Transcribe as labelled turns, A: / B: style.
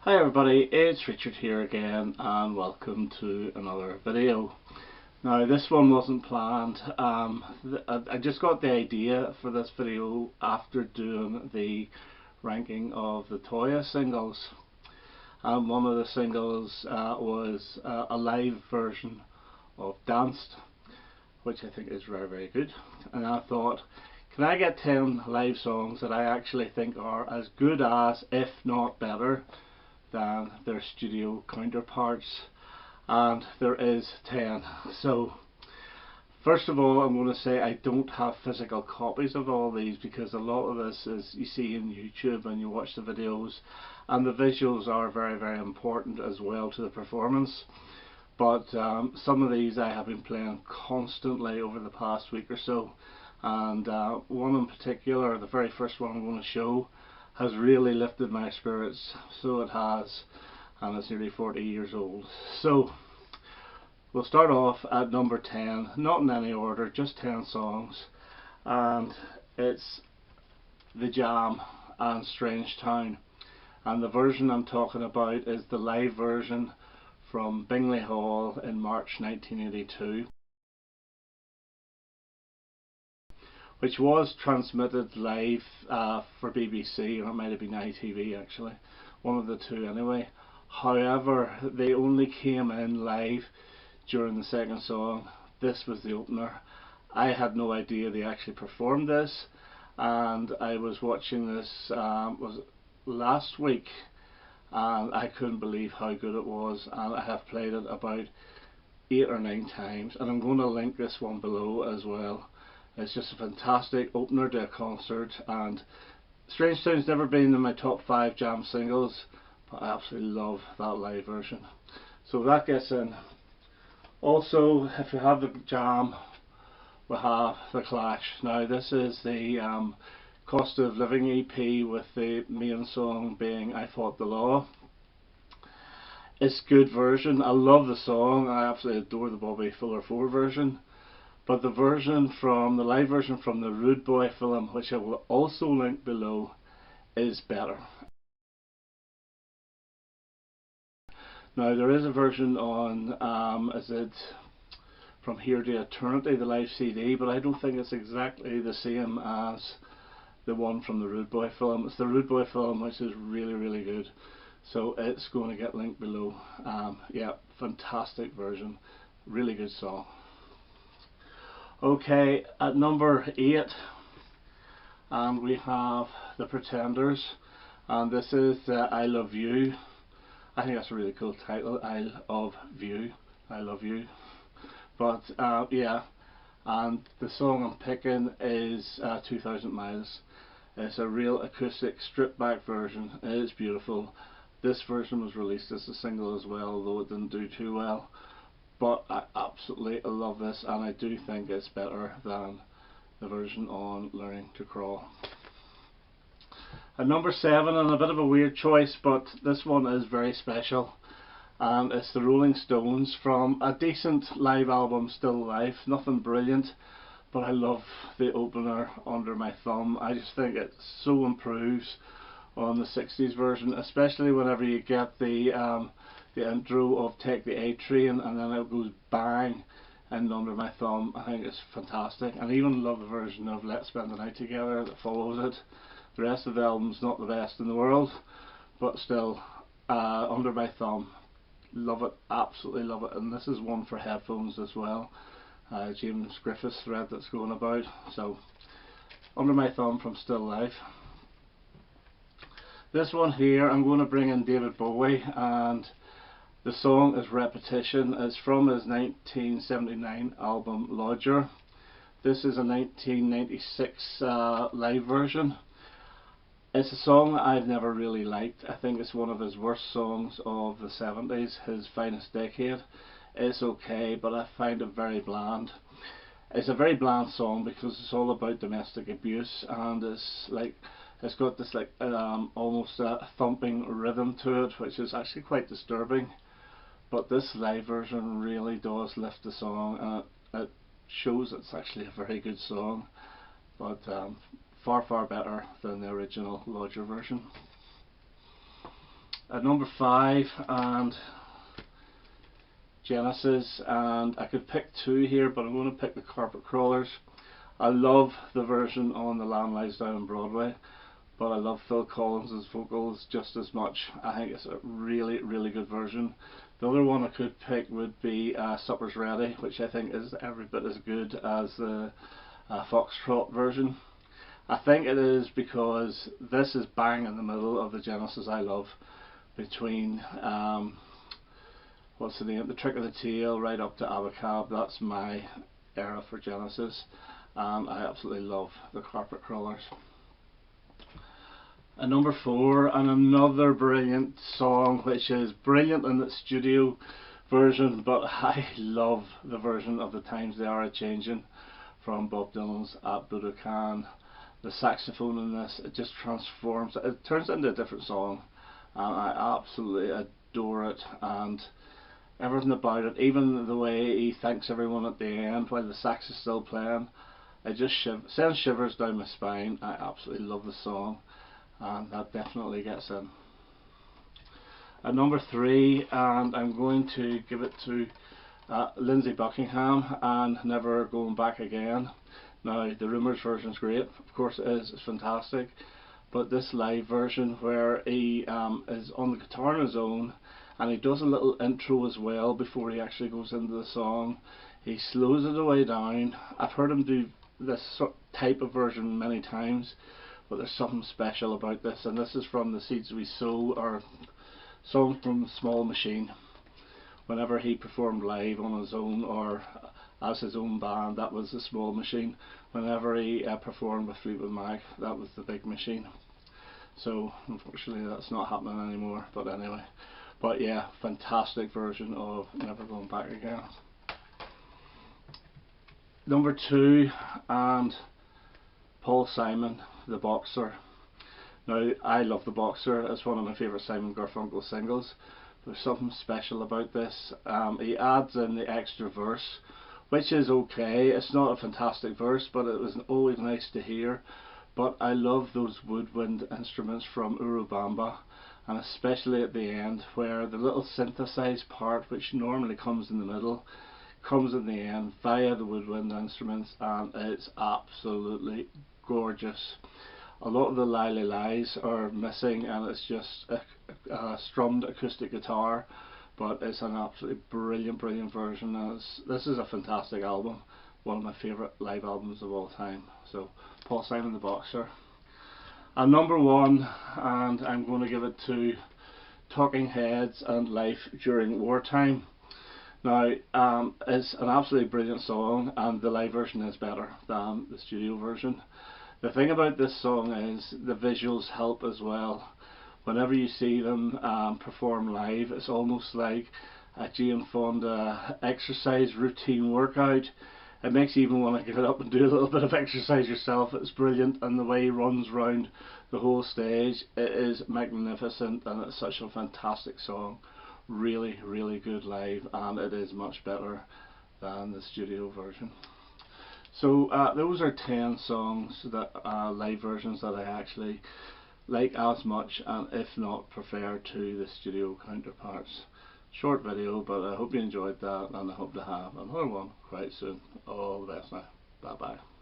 A: Hi everybody, it's Richard here again and welcome to another video. Now this one wasn't planned. I just got the idea for this video after doing the ranking of the Toyah singles. One of the singles was a live version of Danced, which I think is very good. And I thought, can I get 10 live songs that I actually think are as good as, if not better, than their studio counterparts? And there is 10. So first of all, I'm going to say I don't have physical copies of all these, because a lot of this is you see in YouTube and you watch the videos, and the visuals are very important as well to the performance. But some of these I have been playing constantly over the past week or so, and one in particular, the very first one I'm going to show, has really lifted my spirits. So it has, and it's nearly 40 years old. So we'll start off at number 10, not in any order, just 10 songs, and it's The Jam and Strange Town. And the version I'm talking about is the live version from Bingley Hall in March 1982, which was transmitted live for BBC, or it might have been ITV actually, one of the two anyway. However, they only came in live during the second song. This was the opener. I had no idea they actually performed this, and I was watching this was last week, and I couldn't believe how good it was, and I have played it about 8 or 9 times, and I'm going to link this one below as well. It's just a fantastic opener to a concert, and Strange Town's never been in my top 5 Jam singles, but I absolutely love that live version. So that gets in. Also, if you have the Jam, we have The Clash. Now this is the Cost of Living EP, with the main song being I Fought the Law. It's a good version. I love the song. I absolutely adore the Bobby Fuller 4 version. But the version from the live version from the Rude Boy film, which I will also link below, is better. Now there is a version on is it From Here to Eternity, the live CD, but I don't think it's exactly the same as the one from the Rude Boy film. It's the Rude Boy film, which is really good. So it's going to get linked below. Yeah, fantastic version, really good song. Okay, at number 8, and we have The Pretenders, and this is I Love You. I think that's a really cool title, I Love You, I Love You. But yeah, and the song I'm picking is 2000 Miles. It's a real acoustic stripped back version. It is beautiful. This version was released as a single as well, although it didn't do too well. But I absolutely love this, and I do think it's better than the version on Learning to Crawl. At number 7, and a bit of a weird choice, but this one is very special, and it's the Rolling Stones from a decent live album, Still Life. Nothing brilliant, but I love the opener, Under My Thumb. I just think it so improves on the 60s version, especially whenever you get the intro of Take the A Train, and then it goes bang and Under My Thumb. I think it's fantastic, and I even love the version of Let's Spend the Night Together that follows it. The rest of the album's not the best in the world, but still, Under My Thumb, love it, absolutely love it. And this is one for headphones as well, James Griffiths thread that's going about. So Under My Thumb from Still Life. This one here, I'm going to bring in David Bowie, and the song is Repetition. It's from his 1979 album Lodger. This is a 1996 live version. It's a song that I've never really liked. I think it's one of his worst songs of the 70s, his finest decade. It's okay, but I find it very bland. It's a very bland song because it's all about domestic abuse, and it's got this almost a thumping rhythm to it, which is actually quite disturbing. But this live version really does lift the song, and it shows it's actually a very good song, but far better than the original Lodger version. At number 5, and Genesis, and I could pick 2 here, but I'm going to pick the Carpet Crawlers. I love the version on The Lamb Lies Down on Broadway, but I love Phil Collins' vocals just as much. I think it's a really, really good version. The other one I could pick would be Supper's Ready, which I think is every bit as good as the Foxtrot version. I think it is because this is bang in the middle of the Genesis I love, between what's the name, The Trick of the Tail right up to Abacab. That's my era for Genesis, and I absolutely love the Carpet Crawlers. At number 4, and another brilliant song, which is brilliant in its studio version, but I love the version of The Times They Are A-Changin' from Bob Dylan's At Budokan. The saxophone in this, it just transforms, it turns into a different song, and I absolutely adore it, and everything about it, even the way he thanks everyone at the end while the sax is still playing, it just sends shivers down my spine. I absolutely love the song, and that definitely gets in. At number 3, and I'm going to give it to Lindsey Buckingham and Never Going Back Again. Now, the Rumours version is great, of course it is, it's fantastic, but this live version where he is on the guitar on his own, and he does a little intro as well before he actually goes into the song. He slows it away down. I've heard him do this type of version many times, but there's something special about this, and this is from The Seeds We Sow, or Song from Small Machine. Whenever he performed live on his own or as his own band, that was the Small Machine. Whenever he performed with Fleetwood Mac, that was the Big Machine. So unfortunately that's not happening anymore, but anyway. But yeah, fantastic version of Never Going Back Again. Number 2, and Paul Simon, The Boxer. Now, I love The Boxer, it's one of my favourite Simon Garfunkel singles. There's something special about this. He adds in the extra verse, which is okay. It's not a fantastic verse, but it was always nice to hear. But I love those woodwind instruments from Urubamba, and especially at the end where the little synthesized part, which normally comes in the middle, comes in the end via the woodwind instruments, and it's absolutely gorgeous. A lot of the Lily Lies are missing, and it's just a strummed acoustic guitar, but it's an absolutely brilliant version, and this is a fantastic album, one of my favourite live albums of all time. So Paul Simon, The Boxer. And number 1, and I'm going to give it to Talking Heads and Life During Wartime. Now, it's an absolutely brilliant song, and the live version is better than the studio version. The thing about this song is the visuals help as well. Whenever you see them perform live, it's almost like a Jane Fonda exercise routine workout. It makes you even want to get up and do a little bit of exercise yourself. It's brilliant, and the way he runs round the whole stage, it is magnificent, and it's such a fantastic song. Really, really good live, and it is much better than the studio version. So those are 10 songs that live versions that I actually like as much, and if not prefer to the studio counterparts. Short video, but I hope you enjoyed that, and I hope to have another one quite soon. All the best now. Bye bye.